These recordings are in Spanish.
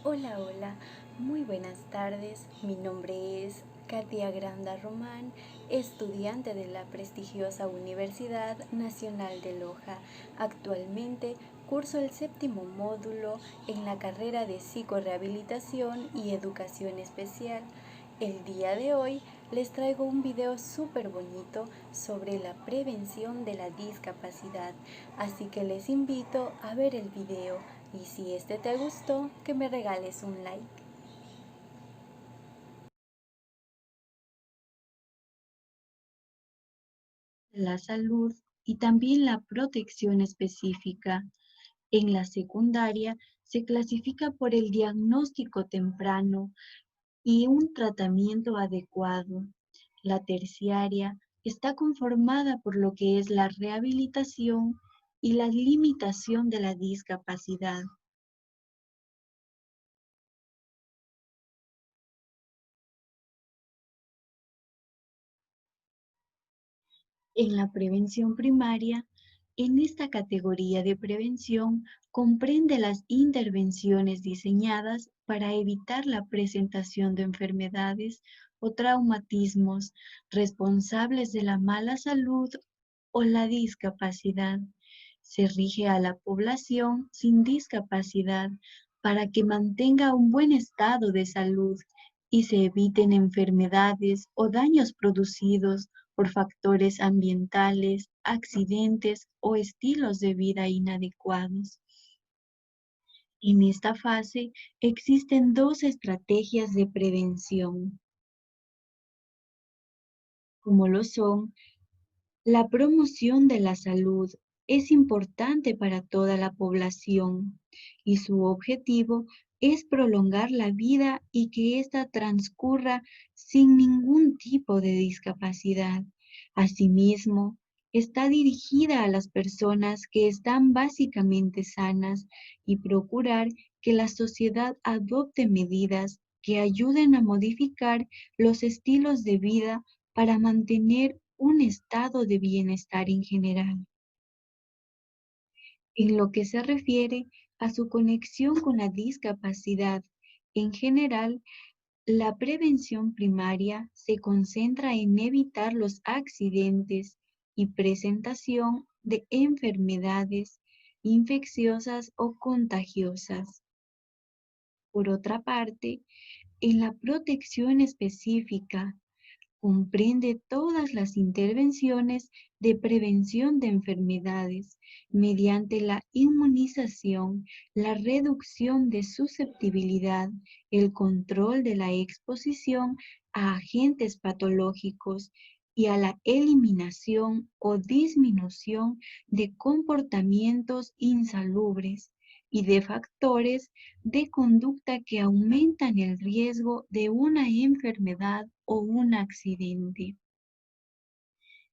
Hola, hola, muy buenas tardes. Mi nombre es Katia Granda Román, estudiante de la prestigiosa Universidad Nacional de Loja. Actualmente curso el séptimo módulo en la carrera de psicorehabilitación y educación especial. El día de hoy les traigo un video súper bonito sobre la prevención de la discapacidad, así que les invito a ver el video y si este te gustó, que me regales un like. La salud y también la protección específica. En la secundaria se clasifica por el diagnóstico temprano y un tratamiento adecuado. La terciaria está conformada por lo que es la rehabilitación y la limitación de la discapacidad. En la prevención primaria, en esta categoría de prevención comprende las intervenciones diseñadas para evitar la presentación de enfermedades o traumatismos responsables de la mala salud o la discapacidad. Se rige a la población sin discapacidad para que mantenga un buen estado de salud y se eviten enfermedades o daños producidos por factores ambientales, accidentes o estilos de vida inadecuados. En esta fase existen dos estrategias de prevención, como lo son la promoción de la salud. Es importante para toda la población y su objetivo es prolongar la vida y que ésta transcurra sin ningún tipo de discapacidad. Asimismo, está dirigida a las personas que están básicamente sanas y procurar que la sociedad adopte medidas que ayuden a modificar los estilos de vida para mantener un estado de bienestar en general. En lo que se refiere a su conexión con la discapacidad, en general, la prevención primaria se concentra en evitar los accidentes y presentación de enfermedades infecciosas o contagiosas. Por otra parte, en la protección específica, comprende todas las intervenciones de prevención de enfermedades mediante la inmunización, la reducción de susceptibilidad, el control de la exposición a agentes patológicos y a la eliminación o disminución de comportamientos insalubres y de factores de conducta que aumentan el riesgo de una enfermedad o un accidente.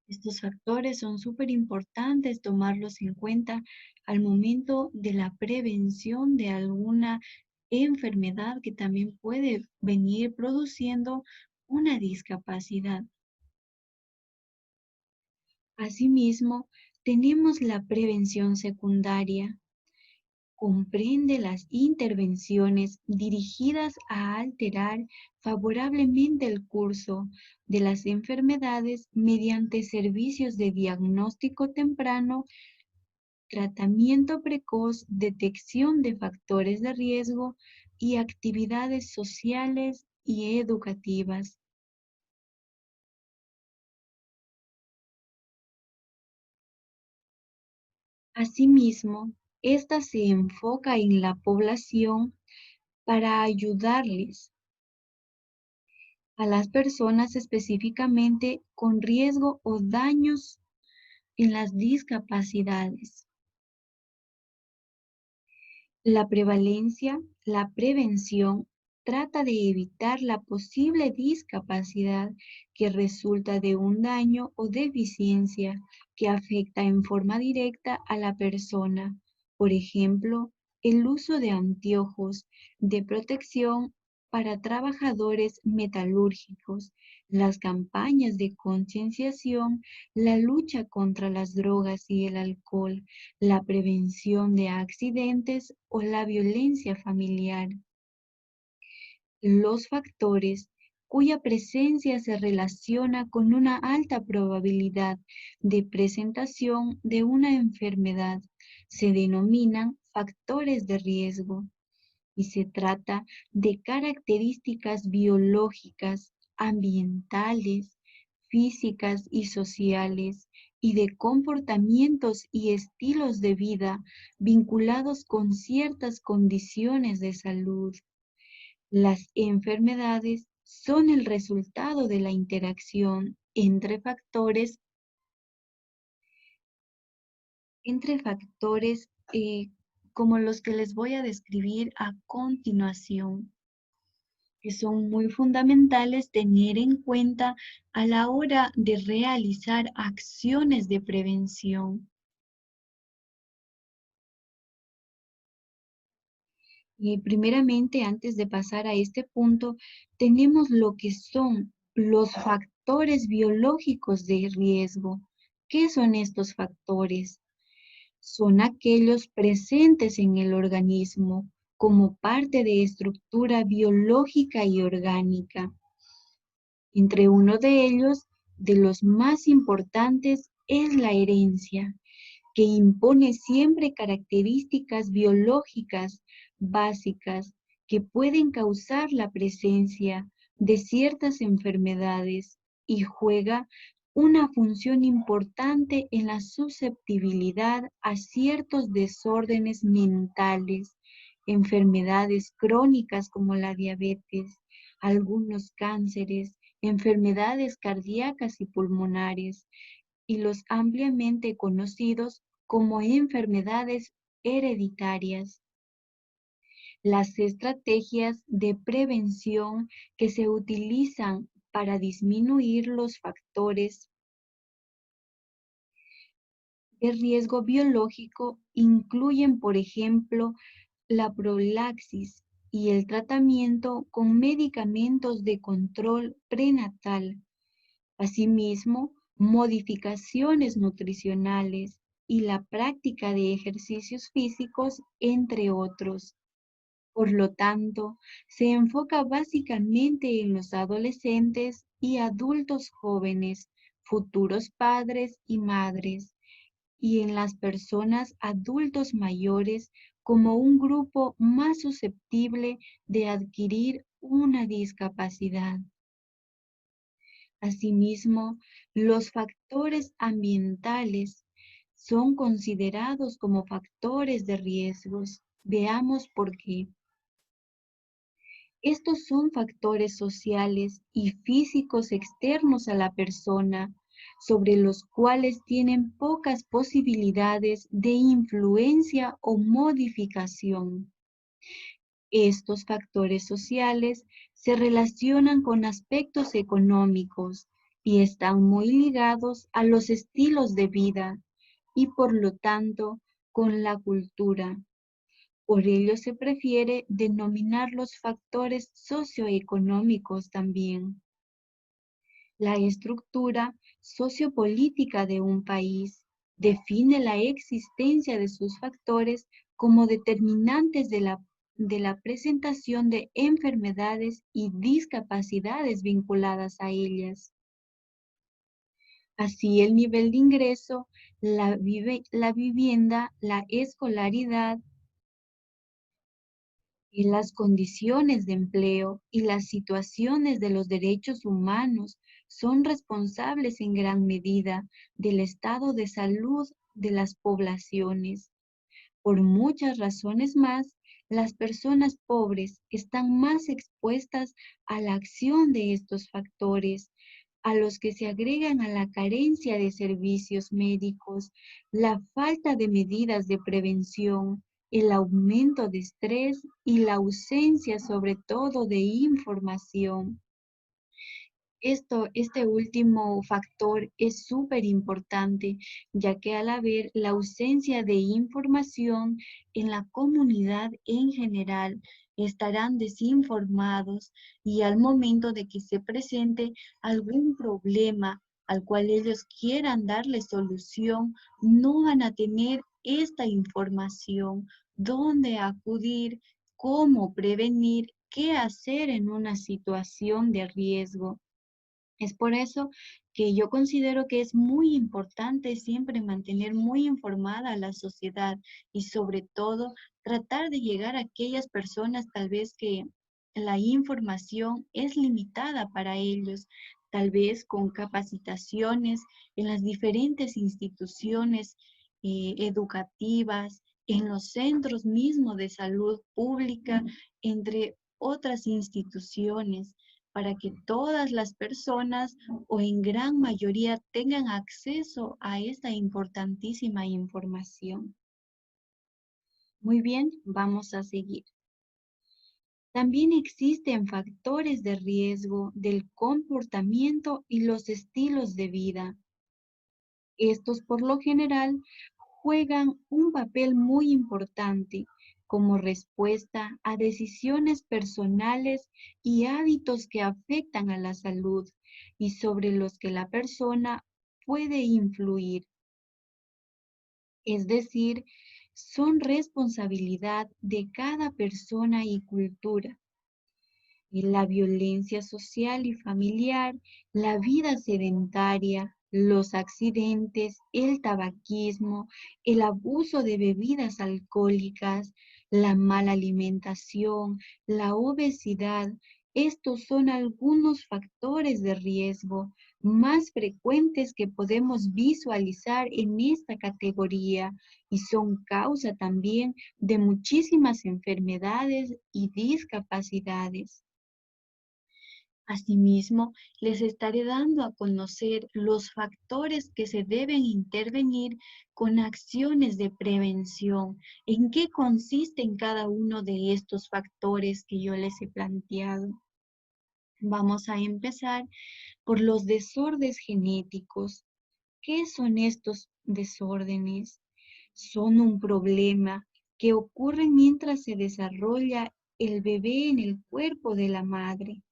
Estos factores son súper importantes tomarlos en cuenta al momento de la prevención de alguna enfermedad que también puede venir produciendo una discapacidad. Asimismo, tenemos la prevención secundaria. Comprende las intervenciones dirigidas a alterar favorablemente el curso de las enfermedades mediante servicios de diagnóstico temprano, tratamiento precoz, detección de factores de riesgo y actividades sociales y educativas. Asimismo, esta se enfoca en la población para ayudarles a las personas específicamente con riesgo o daños en las discapacidades. La prevalencia, la prevención, trata de evitar la posible discapacidad que resulta de un daño o deficiencia que afecta en forma directa a la persona. Por ejemplo, el uso de anteojos de protección para trabajadores metalúrgicos, las campañas de concienciación, la lucha contra las drogas y el alcohol, la prevención de accidentes o la violencia familiar. Los factores cuya presencia se relaciona con una alta probabilidad de presentación de una enfermedad se denominan factores de riesgo y se trata de características biológicas, ambientales, físicas y sociales y de comportamientos y estilos de vida vinculados con ciertas condiciones de salud. Las enfermedades son el resultado de la interacción entre factores como los que les voy a describir a continuación, que son muy fundamentales tener en cuenta a la hora de realizar acciones de prevención. Y primeramente, antes de pasar a este punto, tenemos lo que son los factores biológicos de riesgo. ¿Qué son estos factores? Son aquellos presentes en el organismo como parte de estructura biológica y orgánica. Entre uno de ellos, de los más importantes, es la herencia, que impone siempre características biológicas básicas que pueden causar la presencia de ciertas enfermedades y juega una función importante en la susceptibilidad a ciertos desórdenes mentales, enfermedades crónicas como la diabetes, algunos cánceres, enfermedades cardíacas y pulmonares, y los ampliamente conocidos como enfermedades hereditarias. Las estrategias de prevención que se utilizan para disminuir los factores de riesgo biológico incluyen, por ejemplo, la profilaxis y el tratamiento con medicamentos de control prenatal. Asimismo, modificaciones nutricionales y la práctica de ejercicios físicos, entre otros. Por lo tanto, se enfoca básicamente en los adolescentes y adultos jóvenes, futuros padres y madres, y en las personas adultos mayores como un grupo más susceptible de adquirir una discapacidad. Asimismo, los factores ambientales son considerados como factores de riesgos. Veamos por qué. Estos son factores sociales y físicos externos a la persona, sobre los cuales tienen pocas posibilidades de influencia o modificación. Estos factores sociales se relacionan con aspectos económicos y están muy ligados a los estilos de vida y por lo tanto con la cultura. Por ello se prefiere denominar los factores socioeconómicos también. La estructura sociopolítica de un país define la existencia de sus factores como determinantes de la presentación de enfermedades y discapacidades vinculadas a ellas. Así, el nivel de ingreso, la vivienda, la escolaridad, y las condiciones de empleo y las situaciones de los derechos humanos son responsables en gran medida del estado de salud de las poblaciones. Por muchas razones más, las personas pobres están más expuestas a la acción de estos factores, a los que se agregan a la carencia de servicios médicos, la falta de medidas de prevención, el aumento de estrés y la ausencia sobre todo de información. Este último factor es súper importante, ya que al haber la ausencia de información en la comunidad en general, estarán desinformados y al momento de que se presente algún problema al cual ellos quieran darle solución, no van a tener esta información, dónde acudir, cómo prevenir, qué hacer en una situación de riesgo. Es por eso que yo considero que es muy importante siempre mantener muy informada a la sociedad y sobre todo tratar de llegar a aquellas personas tal vez que la información es limitada para ellos, tal vez con capacitaciones en las diferentes instituciones educativas, en los centros mismos de salud pública, entre otras instituciones para que todas las personas o en gran mayoría tengan acceso a esta importantísima información. Muy bien, vamos a seguir. También existen factores de riesgo del comportamiento y los estilos de vida. Estos por lo general juegan un papel muy importante como respuesta a decisiones personales y hábitos que afectan a la salud y sobre los que la persona puede influir. Es decir, son responsabilidad de cada persona y cultura. La violencia social y familiar, la vida sedentaria, los accidentes, el tabaquismo, el abuso de bebidas alcohólicas, la mala alimentación, la obesidad, estos son algunos factores de riesgo más frecuentes que podemos visualizar en esta categoría y son causa también de muchísimas enfermedades y discapacidades. Asimismo, les estaré dando a conocer los factores que se deben intervenir con acciones de prevención. ¿En qué consisten cada uno de estos factores que yo les he planteado? Vamos a empezar por los desórdenes genéticos. ¿Qué son estos desórdenes? Son un problema que ocurre mientras se desarrolla el bebé en el cuerpo de la madre.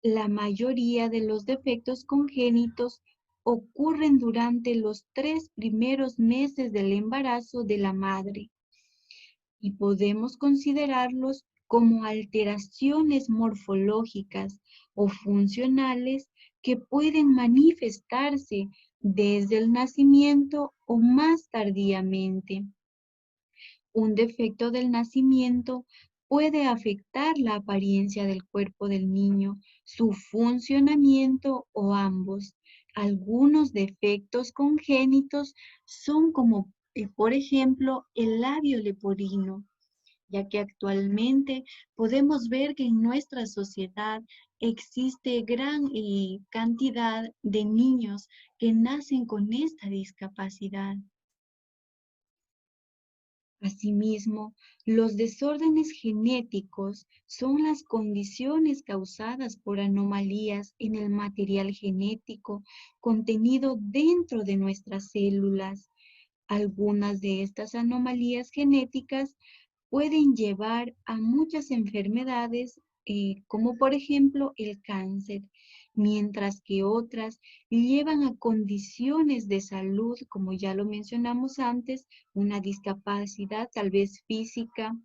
La mayoría de los defectos congénitos ocurren durante los 3 primeros meses del embarazo de la madre y podemos considerarlos como alteraciones morfológicas o funcionales que pueden manifestarse desde el nacimiento o más tardíamente. Un defecto del nacimiento puede afectar la apariencia del cuerpo del niño, su funcionamiento o ambos. Algunos defectos congénitos son como, por ejemplo, el labio leporino, ya que actualmente podemos ver que en nuestra sociedad existe gran cantidad de niños que nacen con esta discapacidad. Asimismo, los desórdenes genéticos son las condiciones causadas por anomalías en el material genético contenido dentro de nuestras células. Algunas de estas anomalías genéticas pueden llevar a muchas enfermedades, como por ejemplo el cáncer, mientras que otras llevan a condiciones de salud, como ya lo mencionamos antes, una discapacidad tal vez física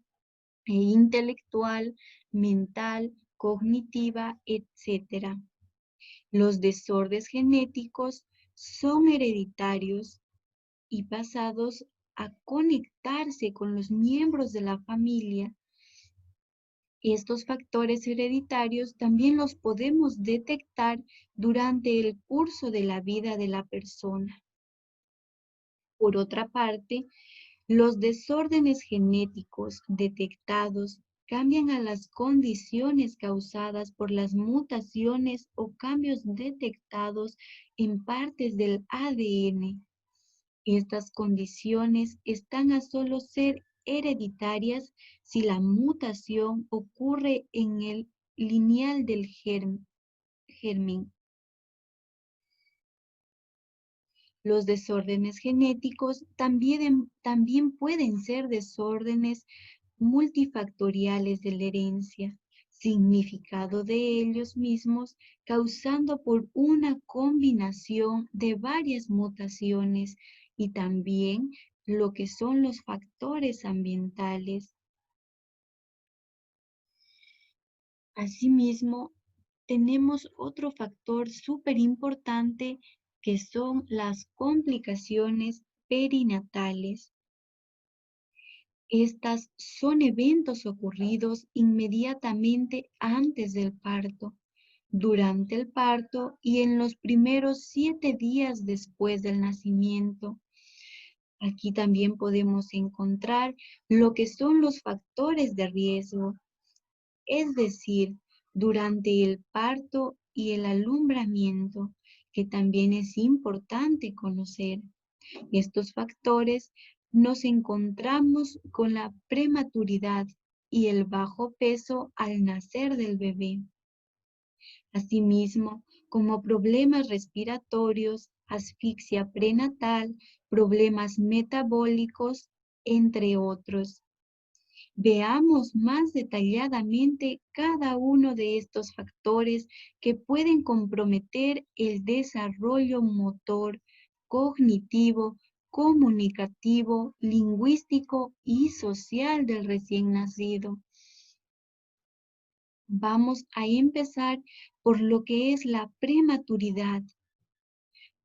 e intelectual, mental, cognitiva, etcétera. Los desórdenes genéticos son hereditarios y pasados a conectarse con los miembros de la familia. Estos factores hereditarios también los podemos detectar durante el curso de la vida de la persona. Por otra parte, los desórdenes genéticos detectados cambian a las condiciones causadas por las mutaciones o cambios detectados en partes del ADN. Estas condiciones están a solo ser hereditarias si la mutación ocurre en el lineal del germen. Los desórdenes genéticos también pueden ser desórdenes multifactoriales de la herencia, significado de ellos mismos causando por una combinación de varias mutaciones y también lo que son los factores ambientales. Asimismo, tenemos otro factor súper importante que son las complicaciones perinatales. Estas son eventos ocurridos inmediatamente antes del parto, durante el parto y en los primeros 7 días después del nacimiento. Aquí también podemos encontrar lo que son los factores de riesgo, es decir, durante el parto y el alumbramiento, que también es importante conocer. Estos factores nos encontramos con la prematuridad y el bajo peso al nacer del bebé. Asimismo, como problemas respiratorios, asfixia prenatal, problemas metabólicos, entre otros. Veamos más detalladamente cada uno de estos factores que pueden comprometer el desarrollo motor, cognitivo, comunicativo, lingüístico y social del recién nacido. Vamos a empezar por lo que es la prematuridad.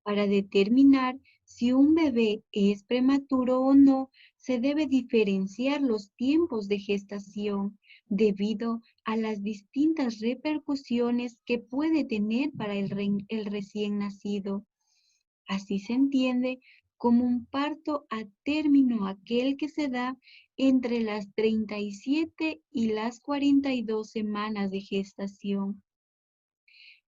Para determinar si un bebé es prematuro o no, se debe diferenciar los tiempos de gestación debido a las distintas repercusiones que puede tener para el recién nacido. Así se entiende como un parto a término aquel que se da entre las 37 y las 42 semanas de gestación.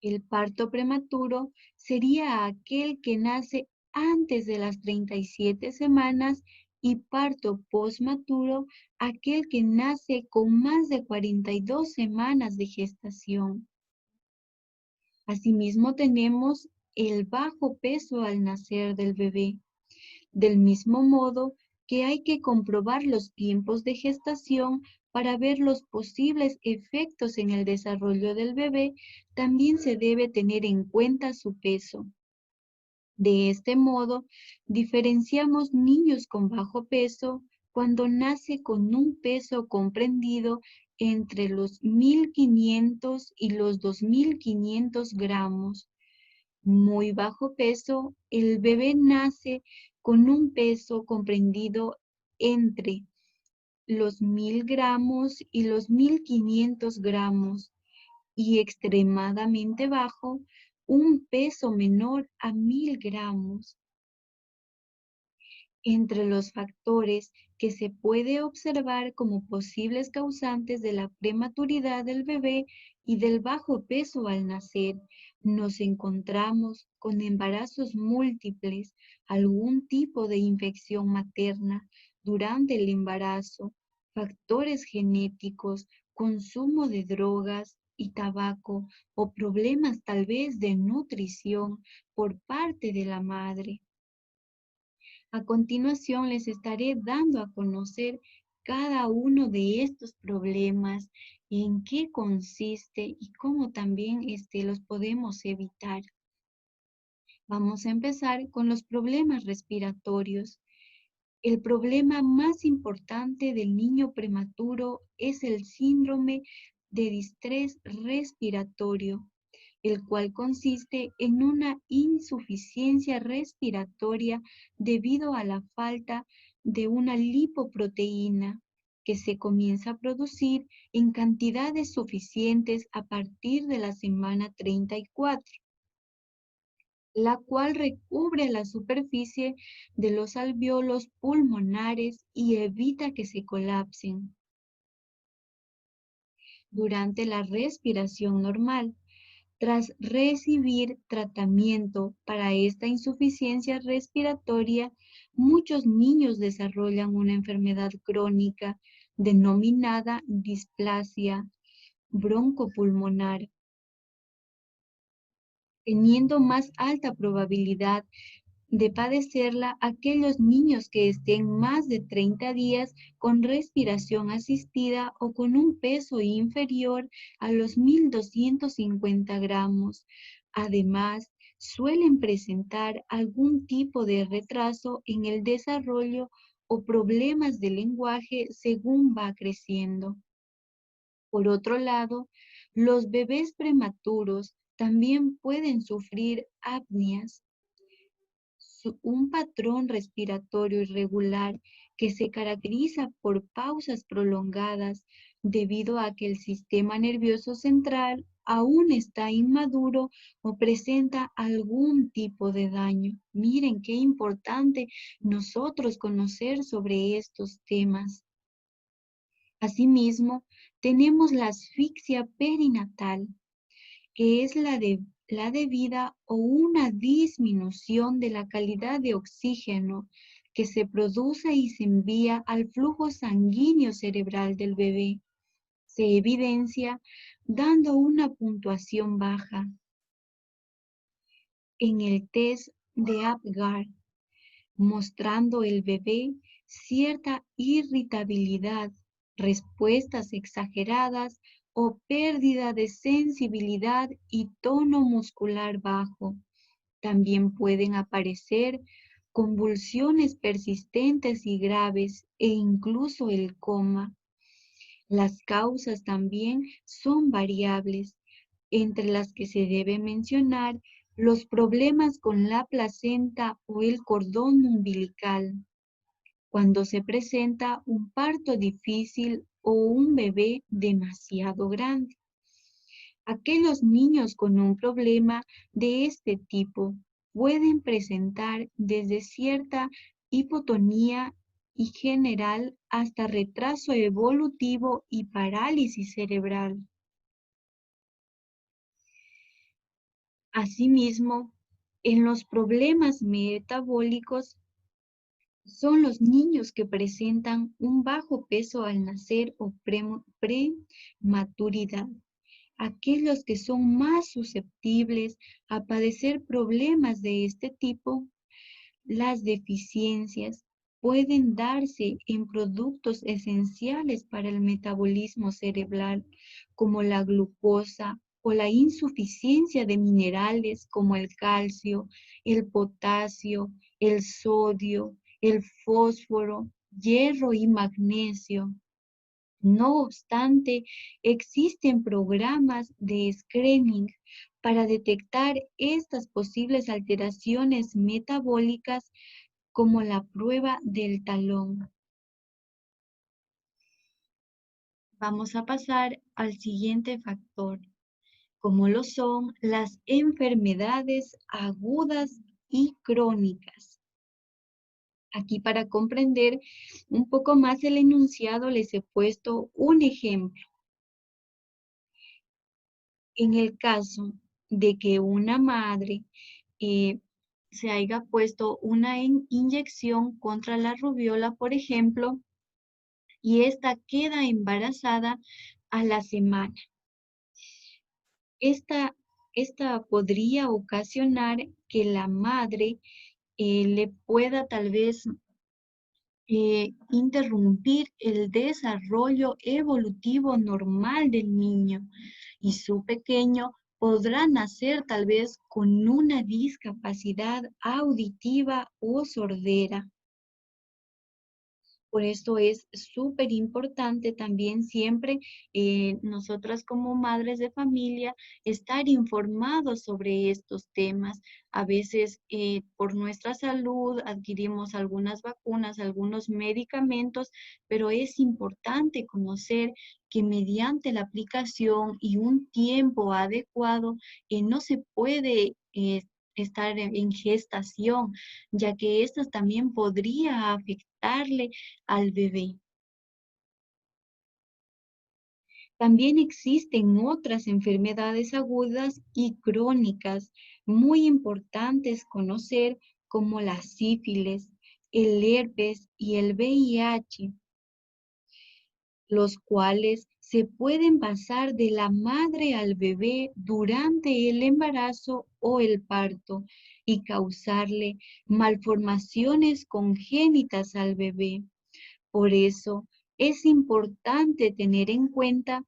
El parto prematuro sería aquel que nace antes de las 37 semanas y parto postmaturo aquel que nace con más de 42 semanas de gestación. Asimismo tenemos el bajo peso al nacer del bebé. Del mismo modo que hay que comprobar los tiempos de gestación para ver los posibles efectos en el desarrollo del bebé, también se debe tener en cuenta su peso. De este modo, diferenciamos niños con bajo peso cuando nace con un peso comprendido entre los 1.500 y los 2.500 gramos. Muy bajo peso, el bebé nace con un peso comprendido entre los 1.000 gramos y los 1.500 gramos y extremadamente bajo, un peso menor a 1.000 gramos. Entre los factores que se puede observar como posibles causantes de la prematuridad del bebé y del bajo peso al nacer, nos encontramos con embarazos múltiples, algún tipo de infección materna durante el embarazo, factores genéticos, consumo de drogas y tabaco o problemas tal vez de nutrición por parte de la madre. A continuación les estaré dando a conocer cada uno de estos problemas, en qué consiste y cómo también los podemos evitar. Vamos a empezar con los problemas respiratorios. El problema más importante del niño prematuro es el síndrome de distrés respiratorio, el cual consiste en una insuficiencia respiratoria debido a la falta de una lipoproteína que se comienza a producir en cantidades suficientes a partir de la semana 34, la cual recubre la superficie de los alvéolos pulmonares y evita que se colapsen. Durante la respiración normal, tras recibir tratamiento para esta insuficiencia respiratoria, muchos niños desarrollan una enfermedad crónica denominada displasia broncopulmonar, teniendo más alta probabilidad de padecerla aquellos niños que estén más de 30 días con respiración asistida o con un peso inferior a los 1.250 gramos. Además, suelen presentar algún tipo de retraso en el desarrollo o problemas de lenguaje según va creciendo. Por otro lado, los bebés prematuros también pueden sufrir apneas, un patrón respiratorio irregular que se caracteriza por pausas prolongadas debido a que el sistema nervioso central aún está inmaduro o presenta algún tipo de daño. Miren qué importante nosotros conocer sobre estos temas. Asimismo, tenemos la asfixia perinatal, que es la debida o una disminución de la calidad de oxígeno que se produce y se envía al flujo sanguíneo cerebral del bebé. Se evidencia dando una puntuación baja en el test de Apgar, mostrando el bebé cierta irritabilidad, respuestas exageradas o pérdida de sensibilidad y tono muscular bajo. También pueden aparecer convulsiones persistentes y graves e incluso el coma. Las causas también son variables, entre las que se debe mencionar los problemas con la placenta o el cordón umbilical, cuando se presenta un parto difícil o un bebé demasiado grande. Aquellos niños con un problema de este tipo pueden presentar desde cierta hipotonía y general hasta retraso evolutivo y parálisis cerebral. Asimismo, en los problemas metabólicos son los niños que presentan un bajo peso al nacer o prematuridad, aquellos que son más susceptibles a padecer problemas de este tipo. Las deficiencias pueden darse en productos esenciales para el metabolismo cerebral, como la glucosa o la insuficiencia de minerales como el calcio, el potasio, el sodio, el fósforo, hierro y magnesio. No obstante, existen programas de screening para detectar estas posibles alteraciones metabólicas como la prueba del talón. Vamos a pasar al siguiente factor, como lo son las enfermedades agudas y crónicas. Aquí para comprender un poco más el enunciado les he puesto un ejemplo. En el caso de que una madre se haya puesto una inyección contra la rubiola, por ejemplo, y esta queda embarazada a la semana. Esta podría ocasionar que la madre le pueda tal vez interrumpir el desarrollo evolutivo normal del niño y su pequeño podrá nacer tal vez con una discapacidad auditiva o sordera. Por esto es súper importante también siempre nosotras como madres de familia estar informados sobre estos temas. A veces por nuestra salud adquirimos algunas vacunas, algunos medicamentos, pero es importante conocer que mediante la aplicación y un tiempo adecuado no se puede estar en gestación, ya que esto también podría afectarle al bebé. También existen otras enfermedades agudas y crónicas muy importantes conocer como la sífilis, el herpes y el VIH, los cuales se pueden pasar de la madre al bebé durante el embarazo o el parto y causarle malformaciones congénitas al bebé. Por eso es importante tener en cuenta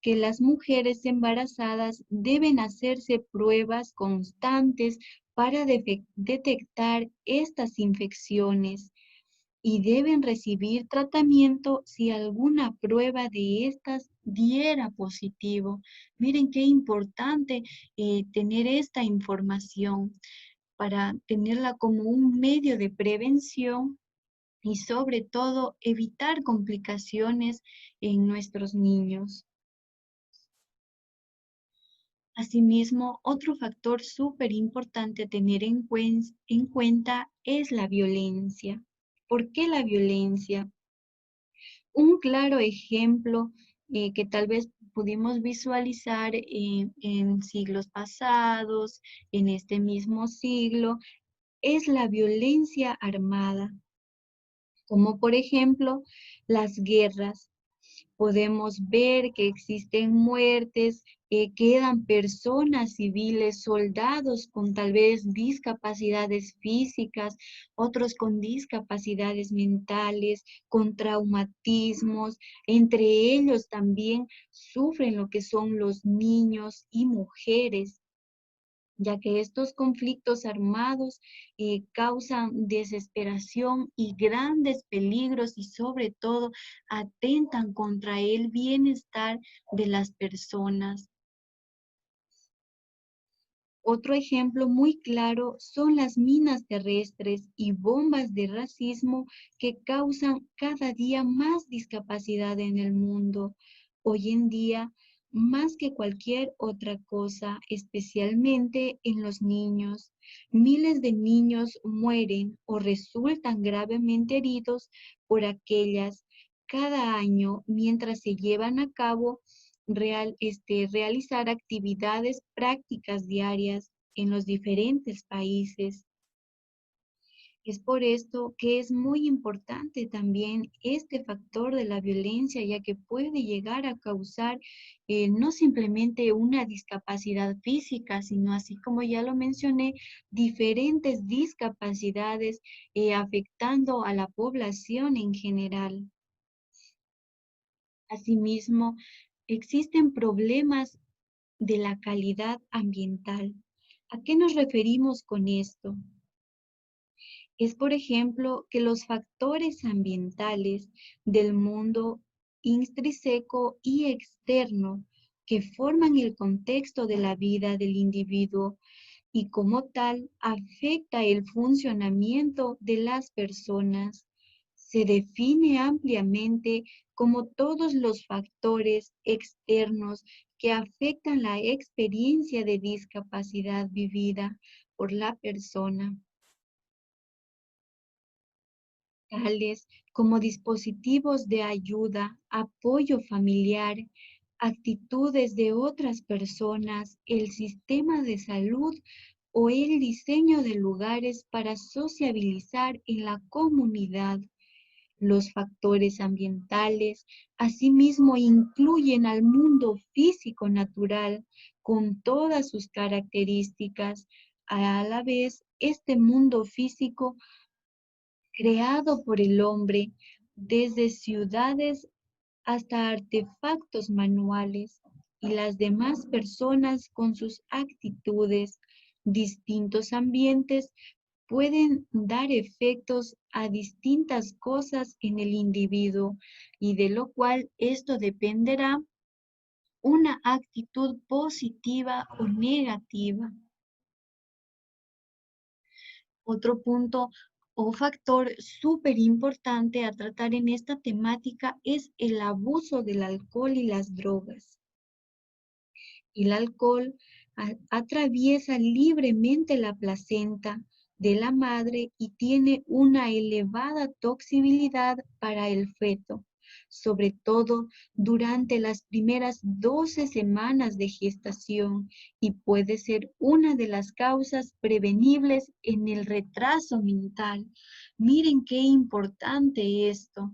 que las mujeres embarazadas deben hacerse pruebas constantes para detectar estas infecciones. y deben recibir tratamiento si alguna prueba de estas diera positivo. Miren qué importante tener esta información para tenerla como un medio de prevención y sobre todo evitar complicaciones en nuestros niños. Asimismo, otro factor súper importante a tener en cuenta es la violencia. ¿Por qué la violencia? Un claro ejemplo que tal vez pudimos visualizar en siglos pasados, en este mismo siglo, es la violencia armada, como por ejemplo las guerras. Podemos ver que existen muertes, quedan personas civiles, soldados con tal vez discapacidades físicas, otros con discapacidades mentales, con traumatismos. Entre ellos también sufren lo que son los niños y mujeres, ya que estos conflictos armados causan desesperación y grandes peligros y sobre todo atentan contra el bienestar de las personas. Otro ejemplo muy claro son las minas terrestres y bombas de racismo que causan cada día más discapacidad en el mundo. Hoy en día, más que cualquier otra cosa, especialmente en los niños, miles de niños mueren o resultan gravemente heridos por aquellas cada año mientras se llevan a cabo realizar actividades prácticas diarias en los diferentes países. Es por esto que es muy importante también este factor de la violencia, ya que puede llegar a causar no simplemente una discapacidad física, sino así como ya lo mencioné, diferentes discapacidades afectando a la población en general. Asimismo, existen problemas de la calidad ambiental. ¿A qué nos referimos con esto? Es, por ejemplo, que los factores ambientales del mundo intrínseco y externo que forman el contexto de la vida del individuo y como tal afecta el funcionamiento de las personas. Se define ampliamente como todos los factores externos que afectan la experiencia de discapacidad vivida por la persona, tales como dispositivos de ayuda, apoyo familiar, actitudes de otras personas, el sistema de salud o el diseño de lugares para sociabilizar en la comunidad. Los factores ambientales asimismo incluyen al mundo físico natural con todas sus características. A la vez, este mundo físico creado por el hombre, desde ciudades hasta artefactos manuales, y las demás personas con sus actitudes, distintos ambientes pueden dar efectos a distintas cosas en el individuo y de lo cual esto dependerá una actitud positiva o negativa. Otro punto o factor súper importante a tratar en esta temática es el abuso del alcohol y las drogas. El alcohol atraviesa libremente la placenta de la madre y tiene una elevada toxicidad para el feto, sobre todo durante las primeras 12 semanas de gestación y puede ser una de las causas prevenibles en el retraso mental. Miren qué importante esto.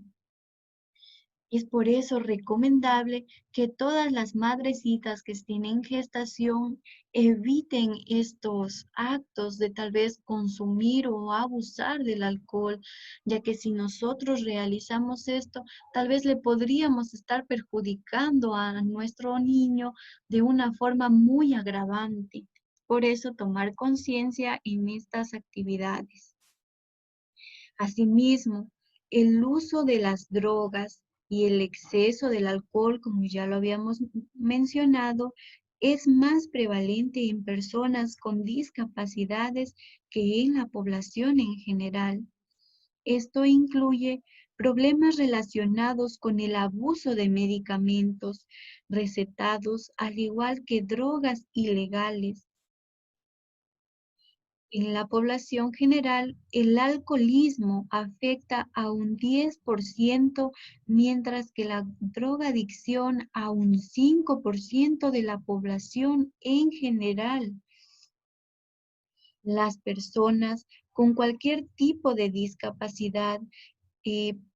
Es por eso recomendable que todas las madrecitas que estén en gestación eviten estos actos de tal vez consumir o abusar del alcohol, ya que si nosotros realizamos esto, tal vez le podríamos estar perjudicando a nuestro niño de una forma muy agravante. Por eso tomar conciencia en estas actividades. Asimismo, el uso de las drogas y el exceso del alcohol, como ya lo habíamos mencionado, es más prevalente en personas con discapacidades que en la población en general. Esto incluye problemas relacionados con el abuso de medicamentos recetados, al igual que drogas ilegales. En la población general, el alcoholismo afecta a un 10%, mientras que la drogadicción a un 5% de la población en general. Las personas con cualquier tipo de discapacidad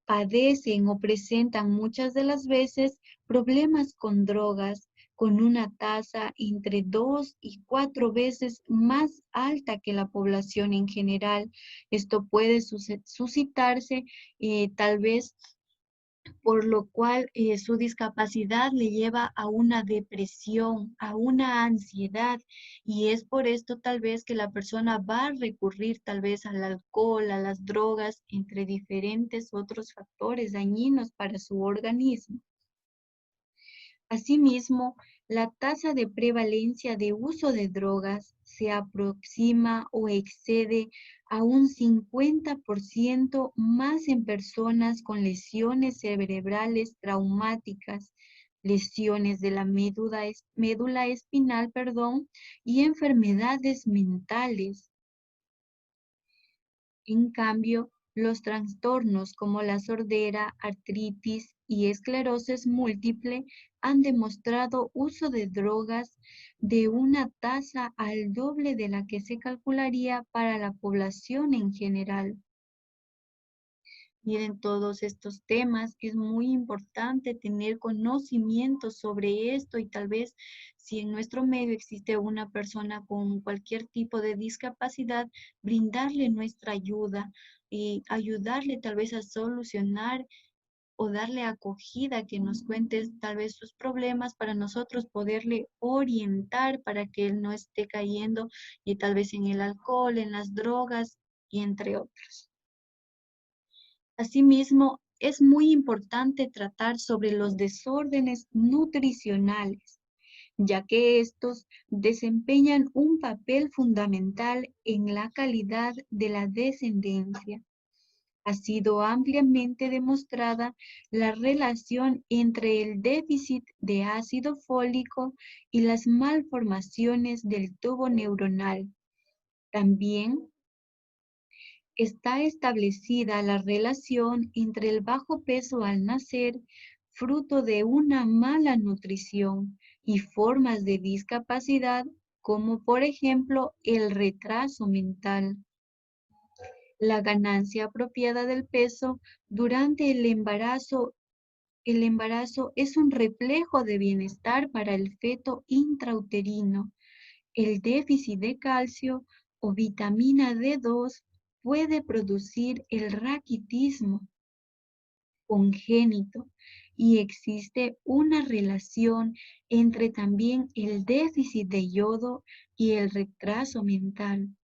padecen o presentan muchas de las veces problemas con drogas con una tasa entre 2 y 4 veces más alta que la población en general. Esto puede suscitarse tal vez por lo cual su discapacidad le lleva a una depresión, a una ansiedad, y es por esto tal vez que la persona va a recurrir tal vez al alcohol, a las drogas, entre diferentes otros factores dañinos para su organismo. Asimismo, la tasa de prevalencia de uso de drogas se aproxima o excede a un 50% más en personas con lesiones cerebrales traumáticas, lesiones de la médula espinal, y enfermedades mentales. En cambio, los trastornos como la sordera, artritis y esclerosis múltiple han demostrado uso de drogas de una tasa al doble de la que se calcularía para la población en general. Miren, todos estos temas, es muy importante tener conocimiento sobre esto y tal vez si en nuestro medio existe una persona con cualquier tipo de discapacidad, brindarle nuestra ayuda y ayudarle tal vez a solucionar o darle acogida, que nos cuente tal vez sus problemas para nosotros poderle orientar para que él no esté cayendo y tal vez en el alcohol, en las drogas y entre otros. Asimismo, es muy importante tratar sobre los desórdenes nutricionales, ya que estos desempeñan un papel fundamental en la calidad de la descendencia. Ha sido ampliamente demostrada la relación entre el déficit de ácido fólico y las malformaciones del tubo neuronal. También está establecida la relación entre el bajo peso al nacer, fruto de una mala nutrición, y formas de discapacidad, como por ejemplo el retraso mental. La ganancia apropiada del peso durante el embarazo es un reflejo de bienestar para el feto intrauterino. El déficit de calcio o vitamina D2 puede producir el raquitismo congénito y existe una relación entre también el déficit de yodo y el retraso mental.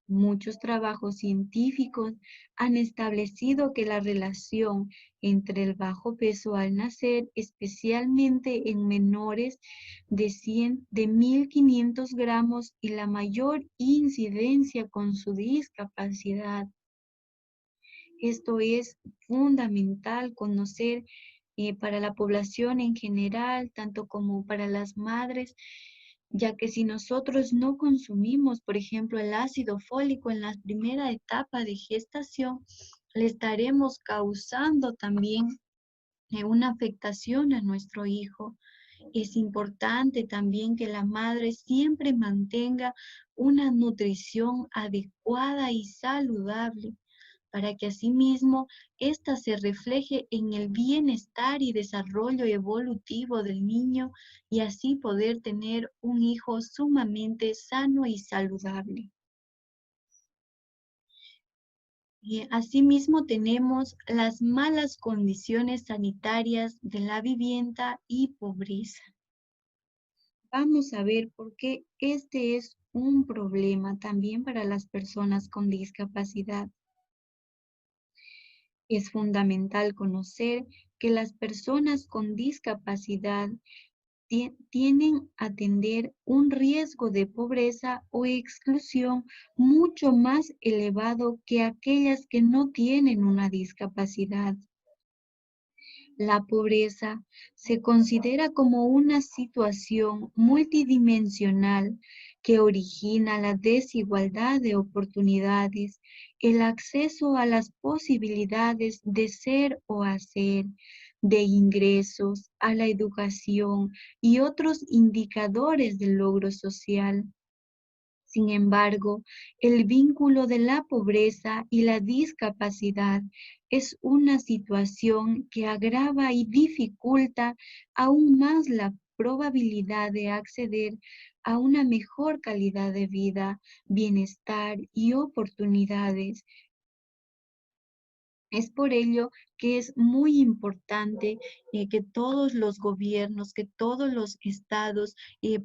Muchos trabajos científicos han establecido que la relación entre el bajo peso al nacer, especialmente en menores de 1.500 gramos, y la mayor incidencia con su discapacidad. Esto es fundamental conocer para la población en general, tanto como para las madres, ya que si nosotros no consumimos, por ejemplo, el ácido fólico en la primera etapa de gestación, le estaremos causando también una afectación a nuestro hijo. Es importante también que la madre siempre mantenga una nutrición adecuada y saludable para que asimismo ésta se refleje en el bienestar y desarrollo evolutivo del niño y así poder tener un hijo sumamente sano y saludable. Y asimismo tenemos las malas condiciones sanitarias de la vivienda y pobreza. Vamos a ver por qué este es un problema también para las personas con discapacidad. Es fundamental conocer que las personas con discapacidad tienen a tener un riesgo de pobreza o exclusión mucho más elevado que aquellas que no tienen una discapacidad. La pobreza se considera como una situación multidimensional que origina la desigualdad de oportunidades, el acceso a las posibilidades de ser o hacer, de ingresos, a la educación y otros indicadores de logro social. Sin embargo, el vínculo de la pobreza y la discapacidad es una situación que agrava y dificulta aún más la probabilidad de acceder a una mejor calidad de vida, bienestar y oportunidades. Es por ello que es muy importante que todos los gobiernos, que todos los estados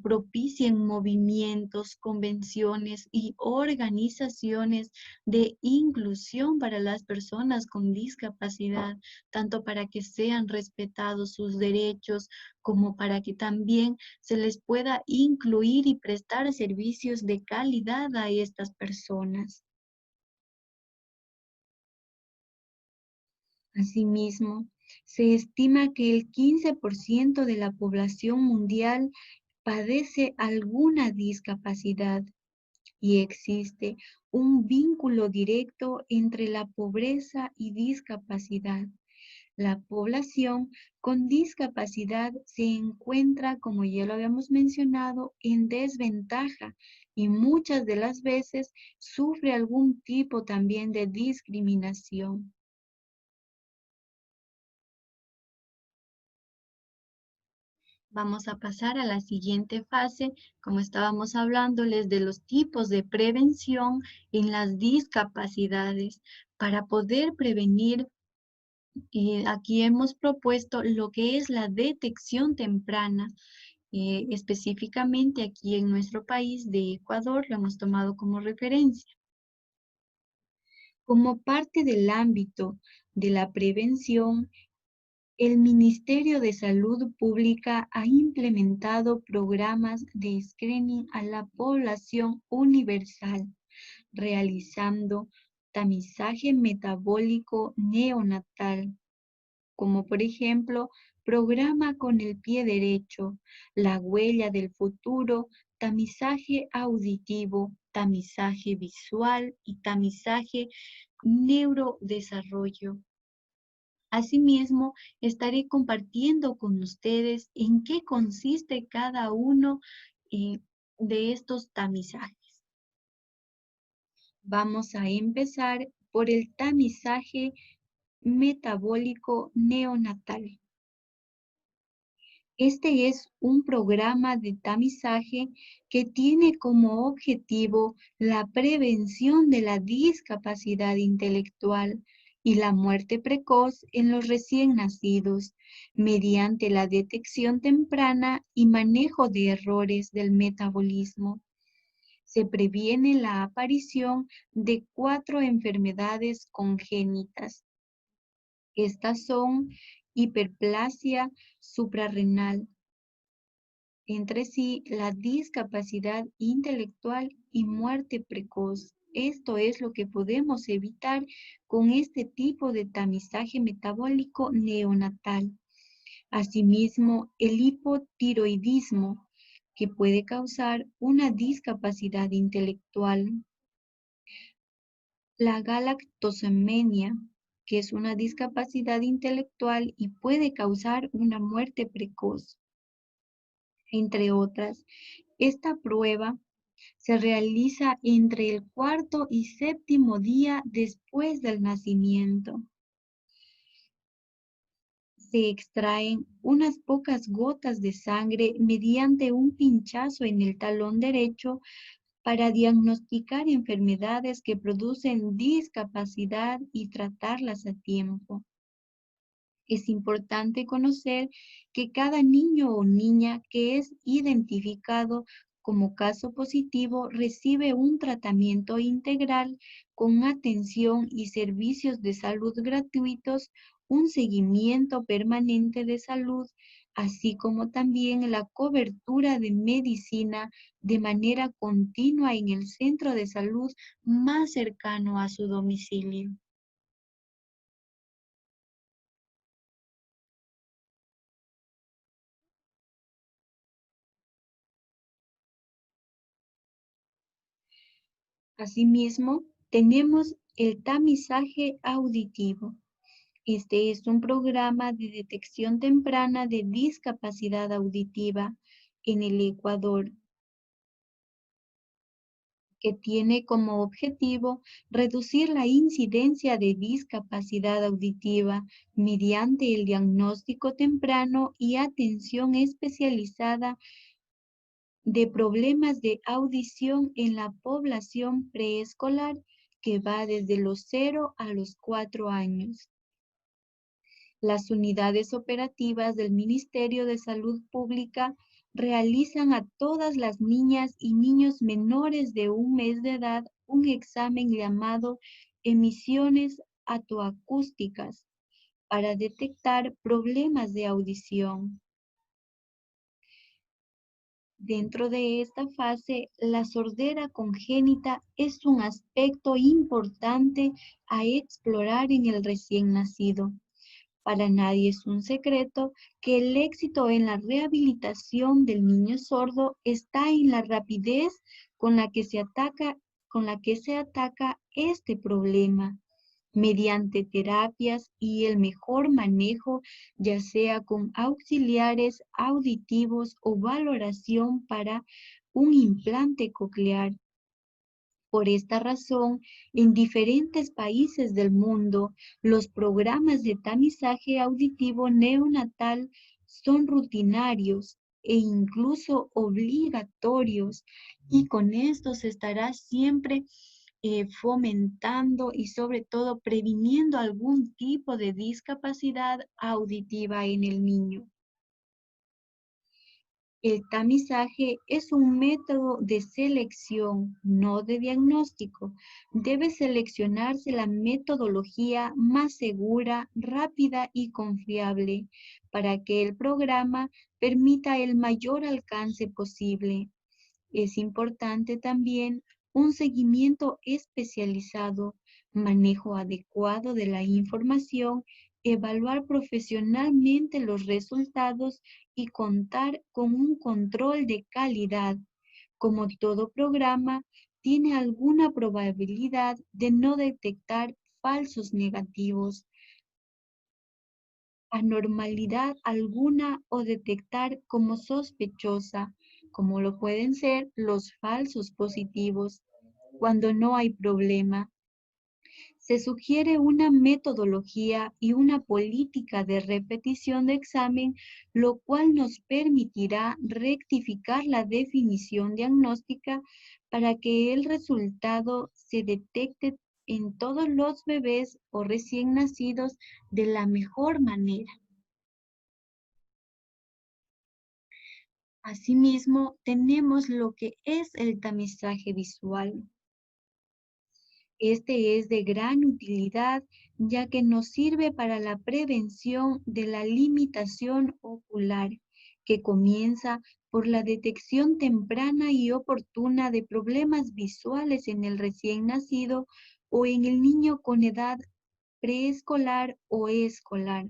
propicien movimientos, convenciones y organizaciones de inclusión para las personas con discapacidad, tanto para que sean respetados sus derechos como para que también se les pueda incluir y prestar servicios de calidad a estas personas. Asimismo, se estima que el 15% de la población mundial padece alguna discapacidad y existe un vínculo directo entre la pobreza y discapacidad. La población con discapacidad se encuentra, como ya lo habíamos mencionado, en desventaja y muchas de las veces sufre algún tipo también de discriminación. Vamos a pasar a la siguiente fase, como estábamos hablándoles de los tipos de prevención en las discapacidades. Para poder prevenir, aquí hemos propuesto lo que es la detección temprana. Específicamente aquí en nuestro país de Ecuador, lo hemos tomado como referencia. Como parte del ámbito de la prevención, el Ministerio de Salud Pública ha implementado programas de screening a la población universal, realizando tamizaje metabólico neonatal, como por ejemplo, programa con el pie derecho, la huella del futuro, tamizaje auditivo, tamizaje visual y tamizaje neurodesarrollo. Asimismo, estaré compartiendo con ustedes en qué consiste cada uno de estos tamizajes. Vamos a empezar por el tamizaje metabólico neonatal. Este es un programa de tamizaje que tiene como objetivo la prevención de la discapacidad intelectual y la muerte precoz en los recién nacidos, mediante la detección temprana y manejo de errores del metabolismo. Se previene la aparición de 4 enfermedades congénitas. Estas son hiperplasia suprarrenal, entre sí la discapacidad intelectual y muerte precoz. Esto es lo que podemos evitar con este tipo de tamizaje metabólico neonatal. Asimismo, el hipotiroidismo, que puede causar una discapacidad intelectual. La galactosemia, que es una discapacidad intelectual y puede causar una muerte precoz, entre otras. Esta prueba se realiza entre el cuarto y séptimo día después del nacimiento. Se extraen unas pocas gotas de sangre mediante un pinchazo en el talón derecho para diagnosticar enfermedades que producen discapacidad y tratarlas a tiempo. Es importante conocer que cada niño o niña que es identificado como caso positivo, recibe un tratamiento integral con atención y servicios de salud gratuitos, un seguimiento permanente de salud, así como también la cobertura de medicina de manera continua en el centro de salud más cercano a su domicilio. Asimismo, tenemos el tamizaje auditivo. Este es un programa de detección temprana de discapacidad auditiva en el Ecuador, que tiene como objetivo reducir la incidencia de discapacidad auditiva mediante el diagnóstico temprano y atención especializada de problemas de audición en la población preescolar que va desde los 0 a los 4 años. Las unidades operativas del Ministerio de Salud Pública realizan a todas las niñas y niños menores de 1 mes de edad un examen llamado emisiones atoacústicas para detectar problemas de audición. Dentro de esta fase, la sordera congénita es un aspecto importante a explorar en el recién nacido. Para nadie es un secreto que el éxito en la rehabilitación del niño sordo está en la rapidez con la que se ataca este problema mediante terapias y el mejor manejo, ya sea con auxiliares auditivos o valoración para un implante coclear. Por esta razón, en diferentes países del mundo, los programas de tamizaje auditivo neonatal son rutinarios e incluso obligatorios, y con esto se estará siempre fomentando y sobre todo previniendo algún tipo de discapacidad auditiva en el niño. El tamizaje es un método de selección, no de diagnóstico. Debe seleccionarse la metodología más segura, rápida y confiable para que el programa permita el mayor alcance posible. Es importante también un seguimiento especializado, manejo adecuado de la información, evaluar profesionalmente los resultados y contar con un control de calidad. Como todo programa, tiene alguna probabilidad de no detectar falsos negativos, anormalidad alguna o detectar como sospechosa, como lo pueden ser los falsos positivos. Cuando no hay problema, se sugiere una metodología y una política de repetición de examen, lo cual nos permitirá rectificar la definición diagnóstica para que el resultado se detecte en todos los bebés o recién nacidos de la mejor manera. Asimismo, tenemos lo que es el tamizaje visual. Este es de gran utilidad ya que nos sirve para la prevención de la limitación ocular, que comienza por la detección temprana y oportuna de problemas visuales en el recién nacido o en el niño con edad preescolar o escolar.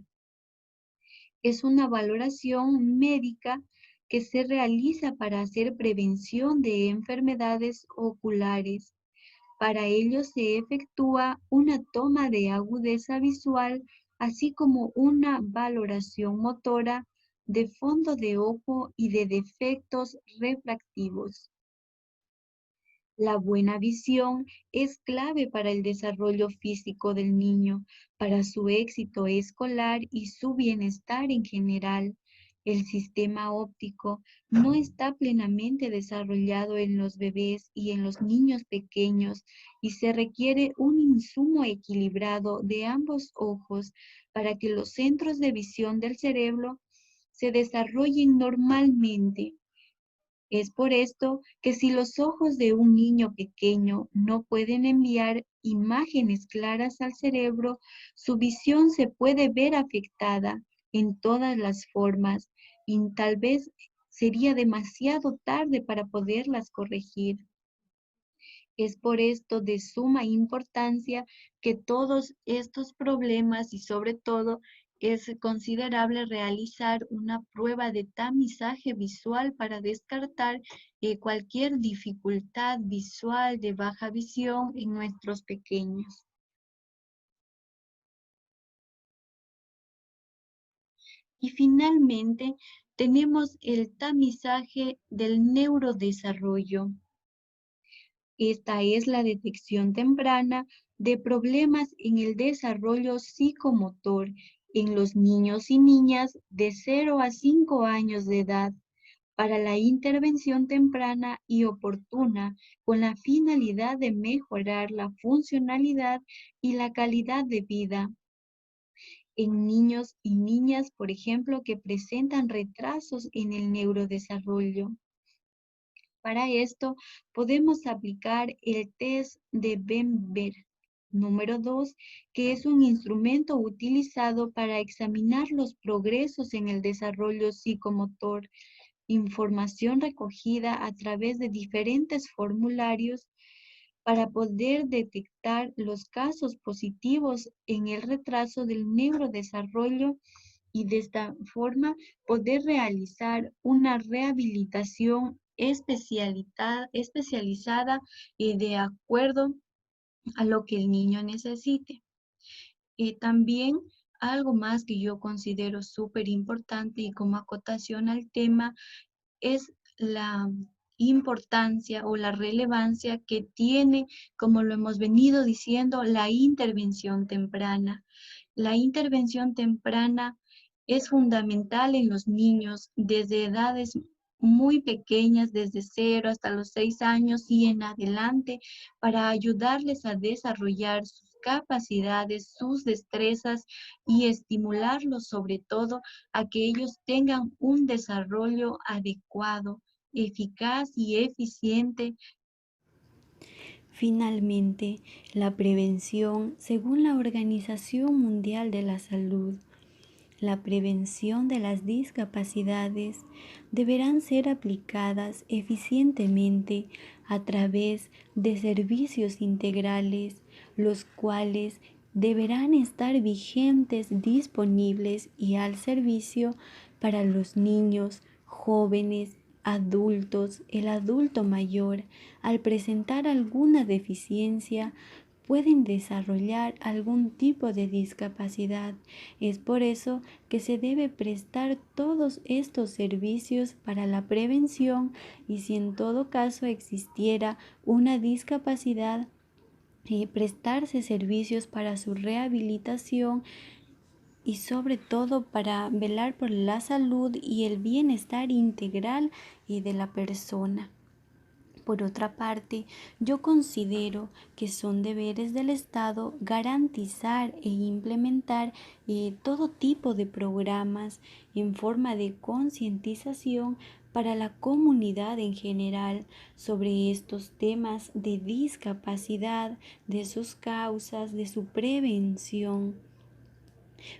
Es una valoración médica que se realiza para hacer prevención de enfermedades oculares. Para ello se efectúa una toma de agudeza visual, así como una valoración motora de fondo de ojo y de defectos refractivos. La buena visión es clave para el desarrollo físico del niño, para su éxito escolar y su bienestar en general. El sistema óptico no está plenamente desarrollado en los bebés y en los niños pequeños y se requiere un insumo equilibrado de ambos ojos para que los centros de visión del cerebro se desarrollen normalmente. Es por esto que si los ojos de un niño pequeño no pueden enviar imágenes claras al cerebro, su visión se puede ver afectada en todas las formas y tal vez sería demasiado tarde para poderlas corregir. Es por esto de suma importancia que todos estos problemas y sobre todo es considerable realizar una prueba de tamizaje visual para descartar cualquier dificultad visual de baja visión en nuestros pequeños. Y finalmente tenemos el tamizaje del neurodesarrollo. Esta es la detección temprana de problemas en el desarrollo psicomotor en los niños y niñas de 0 a 5 años de edad para la intervención temprana y oportuna con la finalidad de mejorar la funcionalidad y la calidad de vida en niños y niñas, por ejemplo, que presentan retrasos en el neurodesarrollo. Para esto, podemos aplicar el test de Bember número 2, que es un instrumento utilizado para examinar los progresos en el desarrollo psicomotor, información recogida a través de diferentes formularios para poder detectar los casos positivos en el retraso del neurodesarrollo y de esta forma poder realizar una rehabilitación especializada de acuerdo a lo que el niño necesite. También algo más que yo considero súper importante y como acotación al tema es la importancia o la relevancia que tiene, como lo hemos venido diciendo, la intervención temprana. La intervención temprana es fundamental en los niños desde edades muy pequeñas, desde 0 hasta los 6 años y en adelante, para ayudarles a desarrollar sus capacidades, sus destrezas y estimularlos sobre todo a que ellos tengan un desarrollo adecuado, eficaz y eficiente. Finalmente, la prevención, según la Organización Mundial de la Salud, la prevención de las discapacidades deberán ser aplicadas eficientemente a través de servicios integrales, los cuales deberán estar vigentes, disponibles y al servicio para los niños, jóvenes, adultos, el adulto mayor, al presentar alguna deficiencia, pueden desarrollar algún tipo de discapacidad. Es por eso que se debe prestar todos estos servicios para la prevención y si en todo caso existiera una discapacidad, prestarse servicios para su rehabilitación y sobre todo para velar por la salud y el bienestar integral de la persona. Por otra parte, yo considero que son deberes del Estado garantizar e implementar todo tipo de programas en forma de concientización para la comunidad en general sobre estos temas de discapacidad, de sus causas, de su prevención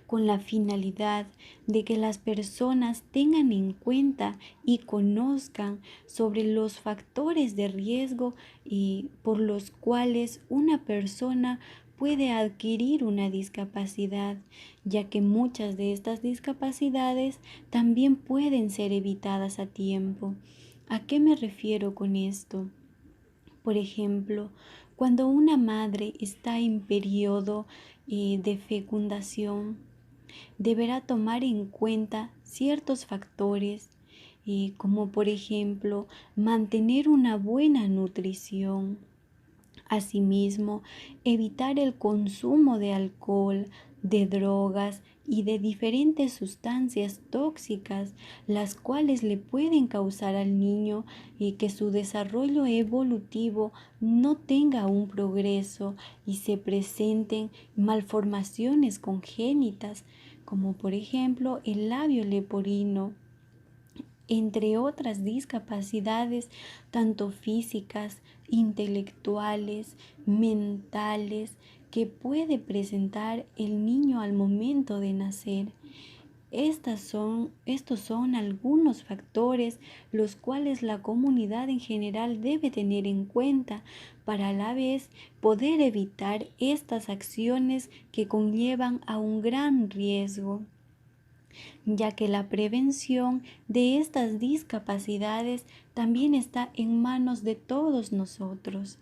con la finalidad de que las personas tengan en cuenta y conozcan sobre los factores de riesgo y por los cuales una persona puede adquirir una discapacidad, ya que muchas de estas discapacidades también pueden ser evitadas a tiempo. ¿A qué me refiero con esto? Por ejemplo, cuando una madre está en periodo de fecundación, deberá tomar en cuenta ciertos factores, como por ejemplo mantener una buena nutrición. Asimismo, evitar el consumo de alcohol, de drogas y de diferentes sustancias tóxicas, las cuales le pueden causar al niño que su desarrollo evolutivo no tenga un progreso y se presenten malformaciones congénitas, como por ejemplo el labio leporino. entre otras discapacidades, tanto físicas, intelectuales, mentales, que puede presentar el niño al momento de nacer. Estos son algunos factores los cuales la comunidad en general debe tener en cuenta para a la vez poder evitar estas acciones que conllevan a un gran riesgo, ya que la prevención de estas discapacidades también está en manos de todos nosotros.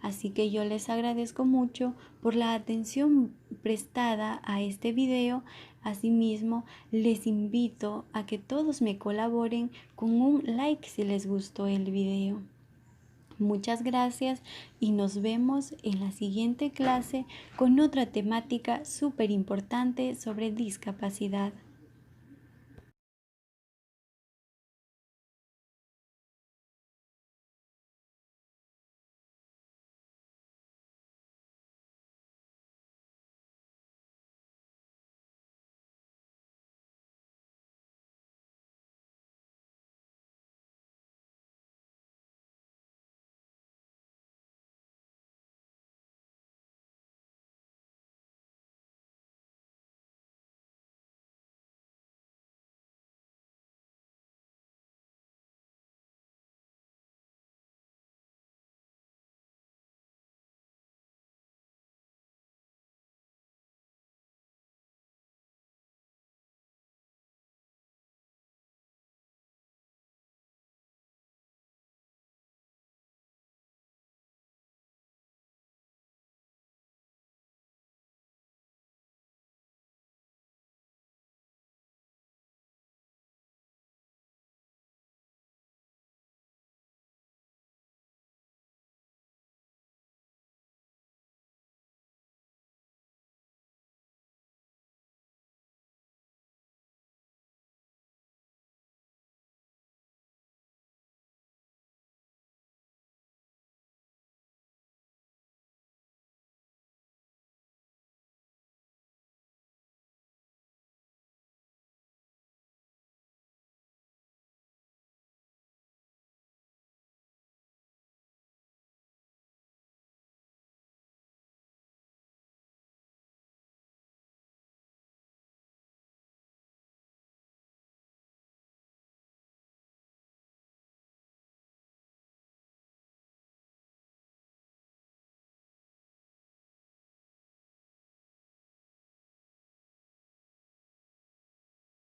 Así que yo les agradezco mucho por la atención prestada a este video. Asimismo, les invito a que todos me colaboren con un like si les gustó el video. Muchas gracias y nos vemos en la siguiente clase con otra temática súper importante sobre discapacidad.